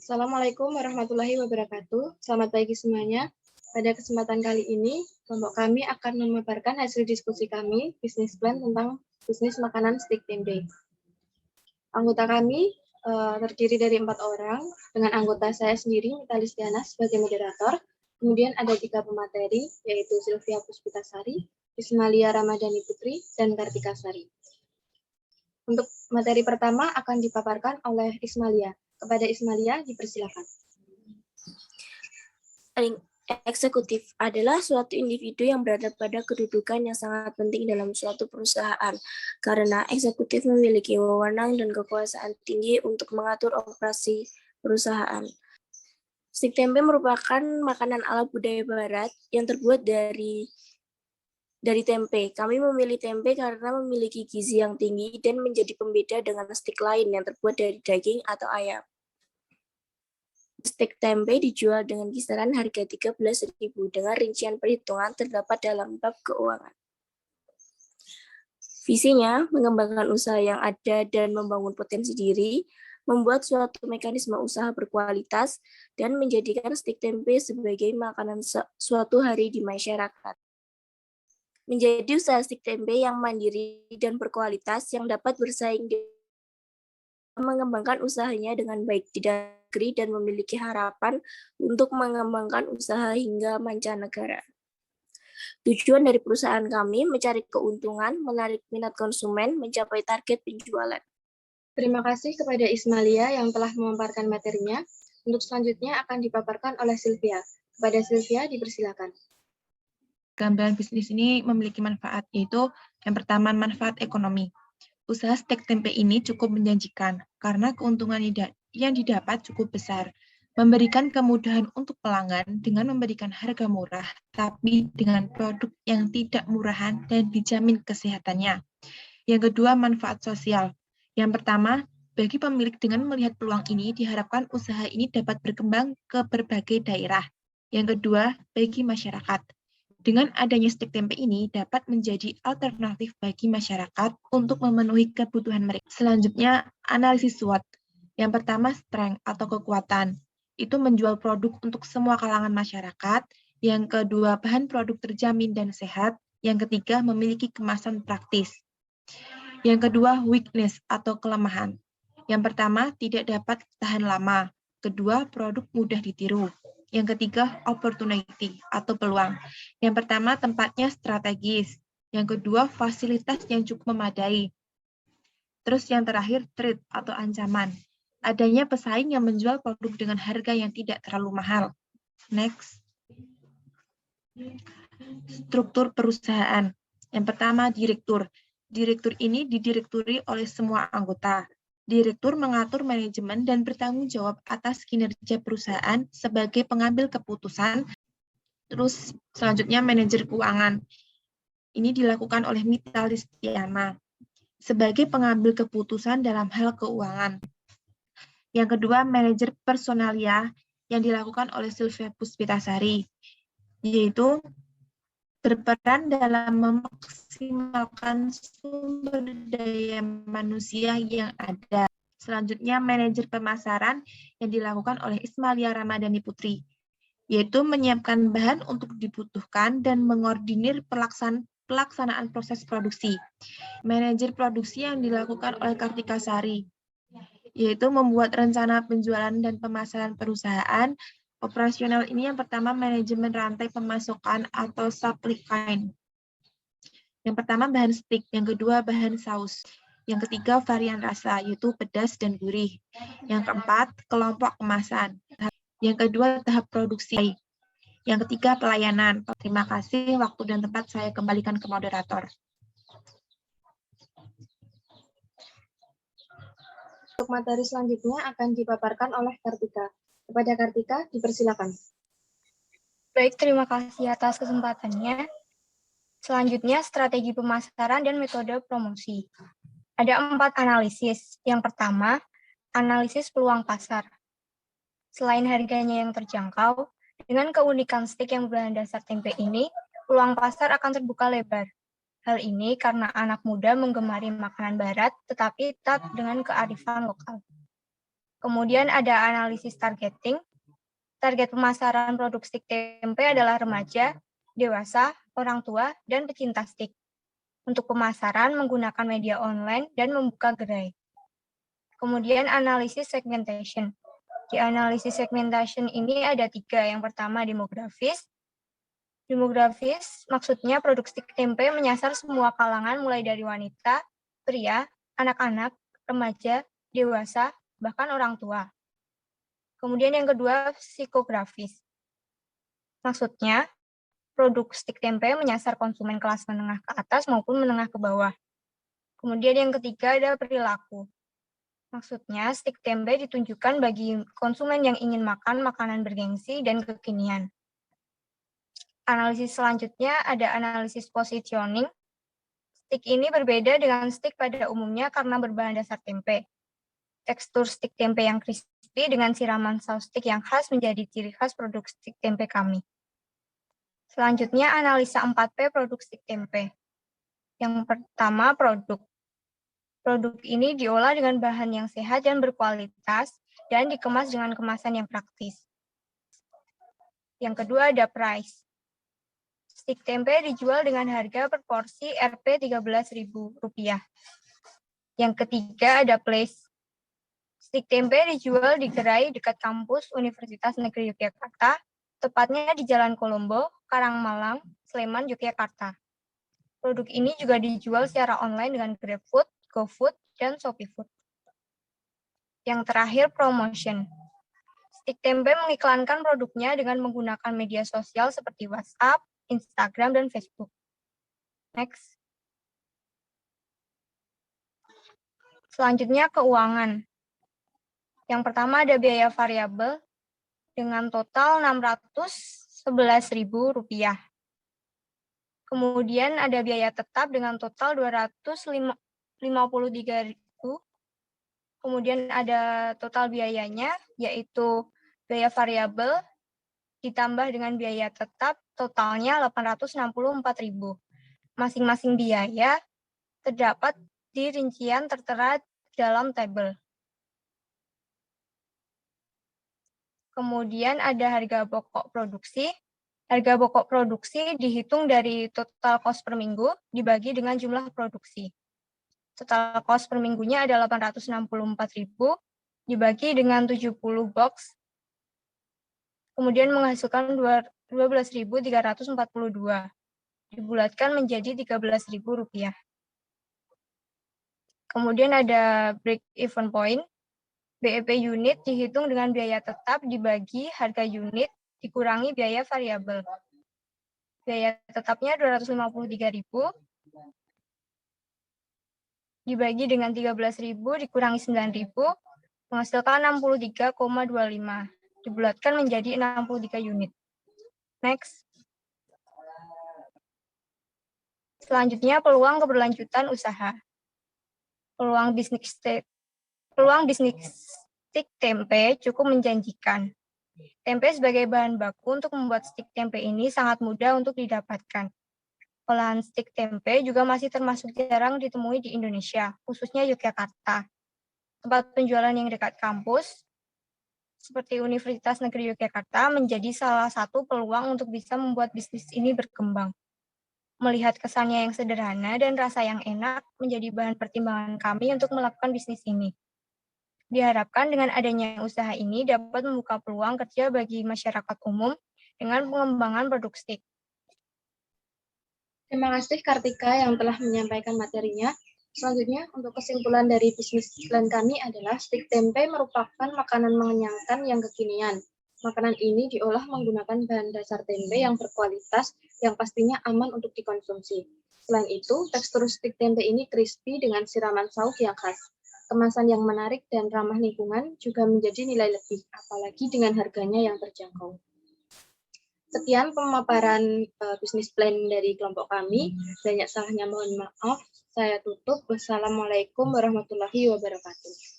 Assalamualaikum warahmatullahi wabarakatuh. Selamat pagi semuanya. Pada kesempatan kali ini, kelompok kami akan memaparkan hasil diskusi kami, bisnis plan tentang bisnis makanan stik tempe. Anggota kami terdiri dari 4 orang, dengan anggota saya sendiri, Mita Listiana, sebagai moderator. Kemudian ada 3 pemateri, yaitu Sylvia Puspitasari, Ismalia Ramadhani Putri, dan Kartika Sari. Untuk materi pertama akan dipaparkan oleh Ismalia. Kepada Ismalia, dipersilakan. Eksekutif adalah suatu individu yang berada pada kedudukan yang sangat penting dalam suatu perusahaan, karena eksekutif memiliki wewenang dan kekuasaan tinggi untuk mengatur operasi perusahaan. Stik tempe merupakan makanan ala budaya barat yang terbuat dari tempe. Kami memilih tempe karena memiliki gizi yang tinggi dan menjadi pembeda dengan stik lain yang terbuat dari daging atau ayam. Stik tempe dijual dengan kisaran harga Rp13.000 dengan rincian perhitungan terdapat dalam bab keuangan. Visinya, mengembangkan usaha yang ada dan membangun potensi diri, membuat suatu mekanisme usaha berkualitas, dan menjadikan stik tempe sebagai makanan suatu hari di masyarakat. Menjadi usaha stik tempe yang mandiri dan berkualitas yang dapat bersaing mengembangkan usahanya dengan baik di dalam negeri dan memiliki harapan untuk mengembangkan usaha hingga mancanegara. Tujuan dari perusahaan kami mencari keuntungan, menarik minat konsumen, mencapai target penjualan. Terima kasih kepada Ismalia yang telah memaparkan materinya. Untuk selanjutnya akan dipaparkan oleh Sylvia. Kepada Sylvia, dipersilakan. Gambaran bisnis ini memiliki manfaat, yaitu yang pertama manfaat ekonomi. Usaha stek tempe ini cukup menjanjikan karena keuntungan yang didapat cukup besar, memberikan kemudahan untuk pelanggan dengan memberikan harga murah, tapi dengan produk yang tidak murahan dan dijamin kesehatannya. Yang kedua, manfaat sosial. Yang pertama, bagi pemilik dengan melihat peluang ini, diharapkan usaha ini dapat berkembang ke berbagai daerah. Yang kedua, bagi masyarakat. Dengan adanya stik tempe ini dapat menjadi alternatif bagi masyarakat untuk memenuhi kebutuhan mereka. Selanjutnya, analisis SWOT. Yang pertama, strength atau kekuatan. Itu menjual produk untuk semua kalangan masyarakat. Yang kedua, bahan produk terjamin dan sehat. Yang ketiga, memiliki kemasan praktis. Yang kedua, weakness atau kelemahan. Yang pertama, tidak dapat tahan lama. Kedua, produk mudah ditiru. Yang ketiga, opportunity atau peluang. Yang pertama, tempatnya strategis. Yang kedua, fasilitas yang cukup memadai. Terus yang terakhir, threat atau ancaman. Adanya pesaing yang menjual produk dengan harga yang tidak terlalu mahal. Next. Struktur perusahaan. Yang pertama, direktur. Direktur ini didirekturi oleh semua anggota. Direktur mengatur manajemen dan bertanggung jawab atas kinerja perusahaan sebagai pengambil keputusan. Terus selanjutnya manajer keuangan. Ini dilakukan oleh Mita Listiana sebagai pengambil keputusan dalam hal keuangan. Yang kedua, manajer personalia yang dilakukan oleh Sylvia Puspitasari, yaitu berperan dalam memaksimalkan sumber daya manusia yang ada. Selanjutnya, manajer pemasaran yang dilakukan oleh Ismalia Ramadhani Putri, yaitu menyiapkan bahan untuk dibutuhkan dan mengordinir pelaksanaan proses produksi. Manajer produksi yang dilakukan oleh Kartika Sari, yaitu membuat rencana penjualan dan pemasaran perusahaan. Operasional ini yang pertama manajemen rantai pemasokan atau supply chain. Yang pertama bahan stik, yang kedua bahan saus. Yang ketiga varian rasa, yaitu pedas dan gurih. Yang keempat kelompok kemasan. Yang kedua tahap produksi. Yang ketiga pelayanan. Terima kasih, waktu dan tempat saya kembalikan ke moderator. Untuk materi selanjutnya akan dipaparkan oleh Kartika. Kepada Kartika, dipersilakan. Baik, terima kasih atas kesempatannya. Selanjutnya, strategi pemasaran dan metode promosi. Ada 4 analisis. Yang pertama, analisis peluang pasar. Selain harganya yang terjangkau, dengan keunikan stik yang berbahan dasar tempe ini, peluang pasar akan terbuka lebar. Hal ini karena anak muda menggemari makanan barat, tetapi tetap dengan kearifan lokal. Kemudian ada analisis targeting. Target pemasaran produk stik tempe adalah remaja, dewasa, orang tua, dan pecinta stik. Untuk pemasaran menggunakan media online dan membuka gerai. Kemudian analisis segmentation. Di analisis segmentation ini ada 3. Yang pertama demografis. Demografis maksudnya produk stik tempe menyasar semua kalangan mulai dari wanita, pria, anak-anak, remaja, dewasa, bahkan orang tua. Kemudian yang kedua, psikografis. Maksudnya, produk stik tempe menyasar konsumen kelas menengah ke atas maupun menengah ke bawah. Kemudian yang ketiga ada perilaku. Maksudnya, stik tempe ditunjukkan bagi konsumen yang ingin makan makanan bergengsi dan kekinian. Analisis selanjutnya ada analisis positioning. Stik ini berbeda dengan stik pada umumnya karena berbahan dasar tempe. Tekstur stik tempe yang crispy dengan siraman saus stik yang khas menjadi ciri khas produk stik tempe kami. Selanjutnya analisa 4P produk stik tempe. Yang pertama produk. Produk ini diolah dengan bahan yang sehat dan berkualitas dan dikemas dengan kemasan yang praktis. Yang kedua ada price. Stik tempe dijual dengan harga per porsi Rp Rp13.000. Yang ketiga ada place. Stik tempe dijual di gerai dekat kampus Universitas Negeri Yogyakarta, tepatnya di Jalan Kolombo, Karangmalang, Sleman, Yogyakarta. Produk ini juga dijual secara online dengan GrabFood, GoFood, dan ShopeeFood. Yang terakhir, promotion. Stik tempe mengiklankan produknya dengan menggunakan media sosial seperti WhatsApp, Instagram, dan Facebook. Next. Selanjutnya, keuangan. Yang pertama ada biaya variabel dengan total Rp611.000. Kemudian ada biaya tetap dengan total Rp253.000. Kemudian ada total biayanya, yaitu biaya variabel ditambah dengan biaya tetap, totalnya Rp864.000. Masing-masing biaya terdapat di rincian tertera dalam tabel. Kemudian ada harga pokok produksi. Harga pokok produksi dihitung dari total cost per minggu dibagi dengan jumlah produksi. Total cost per minggunya ada Rp864.000 dibagi dengan 70 box. Kemudian menghasilkan Rp12.342. Dibulatkan menjadi Rp13.000. Kemudian ada break even point. BEP unit dihitung dengan biaya tetap dibagi harga unit dikurangi biaya variabel. Biaya tetapnya Rp253.000 dibagi dengan Rp13.000 dikurangi Rp9.000 menghasilkan 63,25. Dibulatkan menjadi 63 unit. Next. Selanjutnya peluang keberlanjutan usaha. Peluang bisnis stik tempe cukup menjanjikan. Tempe sebagai bahan baku untuk membuat stik tempe ini sangat mudah untuk didapatkan. Olahan stik tempe juga masih termasuk jarang ditemui di Indonesia, khususnya Yogyakarta. Tempat penjualan yang dekat kampus, seperti Universitas Negeri Yogyakarta, menjadi salah satu peluang untuk bisa membuat bisnis ini berkembang. Melihat kesannya yang sederhana dan rasa yang enak menjadi bahan pertimbangan kami untuk melakukan bisnis ini. Diharapkan dengan adanya usaha ini dapat membuka peluang kerja bagi masyarakat umum dengan pengembangan produk stik. Terima kasih Kartika yang telah menyampaikan materinya. Selanjutnya, untuk kesimpulan dari bisnis plan kami adalah stik tempe merupakan makanan mengenyangkan yang kekinian. Makanan ini diolah menggunakan bahan dasar tempe yang berkualitas yang pastinya aman untuk dikonsumsi. Selain itu, tekstur stik tempe ini crispy dengan siraman saus yang khas. Kemasan yang menarik dan ramah lingkungan juga menjadi nilai lebih, apalagi dengan harganya yang terjangkau. Sekian pemaparan bisnis plan dari kelompok kami. Banyak salahnya mohon maaf. Saya tutup. Wassalamualaikum warahmatullahi wabarakatuh.